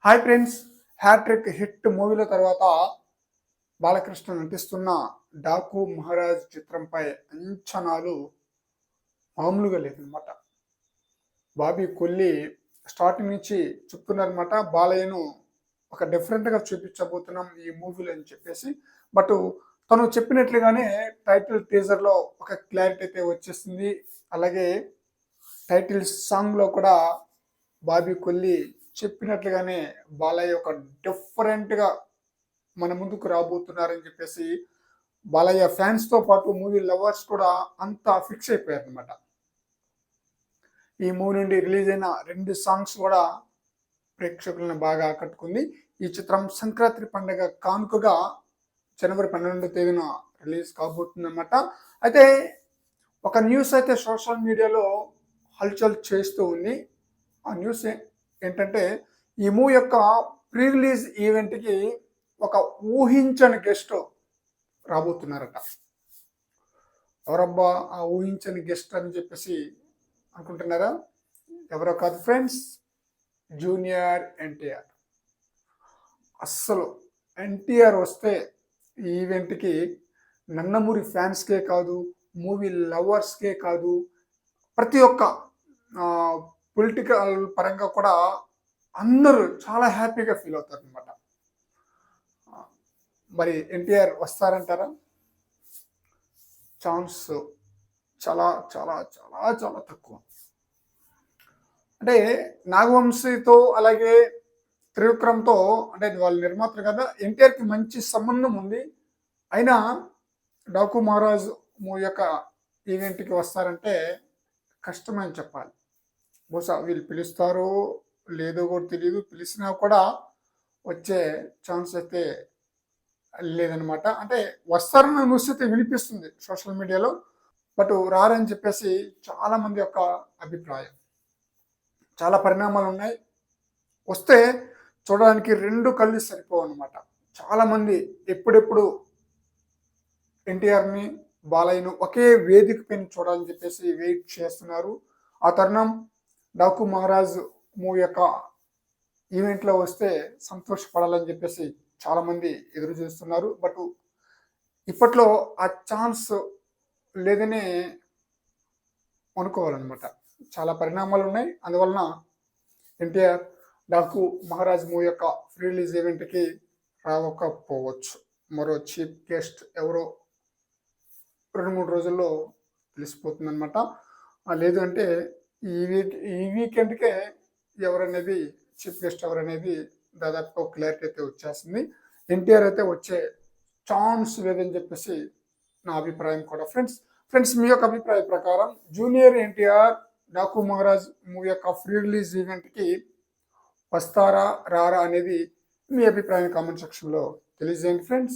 Hi friends, hat trick hit మూవీల తర్వాత బాలకృష్ణ నటిస్తున్న డాకు మహారాజ్ చిత్రంపై అంచనాలు మామూలుగా లేదనమాట. బాబీ కొల్లి స్టార్టింగ్ నుంచి చెప్తున్నారనమాట, బాలయ్యను ఒక డిఫరెంట్గా చూపించబోతున్నాం ఈ మూవీలో అని చెప్పేసి. బట్ తను చెప్పినట్లుగానే టైటిల్ టీజర్లో ఒక క్లారిటీ అయితే వచ్చేసింది. అలాగే టైటిల్ సాంగ్లో కూడా బాబీ కొల్లి చెప్పినట్లుగానే బాలయ్య ఒక డిఫరెంట్గా మన ముందుకు రాబోతున్నారని చెప్పేసి బాలయ్య ఫ్యాన్స్తో పాటు మూవీ లవర్స్ కూడా అంతా ఫిక్స్ అయిపోయారు అనమాట. ఈ మూవీ నుండి రిలీజ్ అయిన 2 సాంగ్స్ కూడా ప్రేక్షకులను బాగా ఆకట్టుకుంది. ఈ చిత్రం సంక్రాంతి పండుగ కానుకగా జనవరి 12వ తేదీన రిలీజ్ కాబోతుందన్నమాట. అయితే ఒక న్యూస్ అయితే సోషల్ మీడియాలో హల్చల్ చేస్తూ ఉంది. ఆ న్యూస్ ఏంటంటే, ఈ మూవీ యొక్క ప్రీ రిలీజ్ ఈవెంట్కి ఒక ఊహించని గెస్ట్ రాబోతున్నారట. ఎవరబ్బా ఆ ఊహించని గెస్ట్ అని చెప్పేసి అనుకుంటున్నారా? ఎవరో కాదు ఫ్రెండ్స్, జూనియర్ ఎన్టీఆర్. అస్సలు ఎన్టీఆర్ వస్తే ఈ ఈవెంట్కి నందమూరి ఫ్యాన్స్కే కాదు, మూవీ లవర్స్కే కాదు, ప్రతి ఒక్క పొలిటికల్ పరంగా కూడా అందరూ చాలా హ్యాపీగా ఫీల్ అవుతారు అనమాట. మరి ఎన్టీఆర్ వస్తారంటారా? ఛాన్స్ చాలా చాలా చాలా చాలా తక్కువ. అంటే నాగవంశీతో అలాగే త్రివిక్రమ్తో, అంటే వాళ్ళ నిర్మాతలు కదా, ఎన్టీఆర్కి మంచి సంబంధం ఉంది. అయినా డాకు మహారాజ్ మూవీ యొక్క ఈవెంట్కి వస్తారంటే కష్టమని చెప్పాలి. బహుశా వీళ్ళు పిలుస్తారో లేదో కూడా తెలియదు. పిలిచినా కూడా వచ్చే ఛాన్స్ అయితే లేదనమాట. అంటే వస్తారన్న న్యూస్ అయితే వినిపిస్తుంది సోషల్ మీడియాలో, బట్ రారని చెప్పేసి చాలామంది యొక్క అభిప్రాయం. చాలా పరిణామాలు ఉన్నాయి. వస్తే చూడడానికి 2 కళ్ళు సరిపోవు అనమాట. చాలామంది ఎప్పుడెప్పుడు ఎన్టీఆర్ని బాలయ్యను ఒకే వేదిక పైన చూడాలని చెప్పేసి వెయిట్ చేస్తున్నారు. ఆ తరుణం డాకు మహారాజ్ మూవీ యొక్క ఈవెంట్లో వస్తే సంతోషపడాలని చెప్పేసి చాలామంది ఎదురు చూస్తున్నారు. బట్ ఇప్పట్లో ఆ ఛాన్స్ లేదనే అనుకోవాలన్నమాట. చాలా పరిణామాలు ఉన్నాయి. అందువలన ఎన్టీఆర్ డాకు మహారాజ్ మూవీ యొక్క ఫ్రీ రిలీజ్ ఈవెంట్కి రావకపోవచ్చు. మరో చీఫ్ గెస్ట్ ఎవరో 2-3 రోజుల్లో తెలిసిపోతుందన్నమాట. లేదు అంటే ఈ వీకెండ్కే ఎవరనేది చీఫ్ గెస్ట్ ఎవరనేది దాదాపు క్లారిటీ అయితే వచ్చేస్తుంది. ఎన్టీఆర్ అయితే వచ్చే ఛాన్స్ లేదని చెప్పేసి నా అభిప్రాయం కూడా. ఫ్రెండ్స్ మీ యొక్క అభిప్రాయం ప్రకారం జూనియర్ ఎన్టీఆర్ డాకు మహారాజ్ మూవీ యొక్క ఫ్రీ రిలీజ్ ఈవెంట్కి వస్తారా రారా అనేది మీ అభిప్రాయం కామెంట్ సెక్షన్లో తెలియజేయండి ఫ్రెండ్స్.